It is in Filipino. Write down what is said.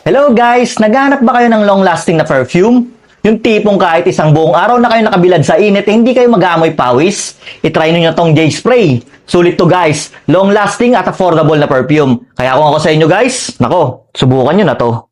Hello guys! Naghahanap ba kayo ng long-lasting na perfume? Yung tipong kahit isang buong araw na kayo nakabilad sa init, hindi kayo mag-aamoy pawis? I-try nyo tong J-Spray. Sulit to guys. Long-lasting at affordable na perfume. Kaya kung ako sa inyo guys, nako, subukan nyo na to.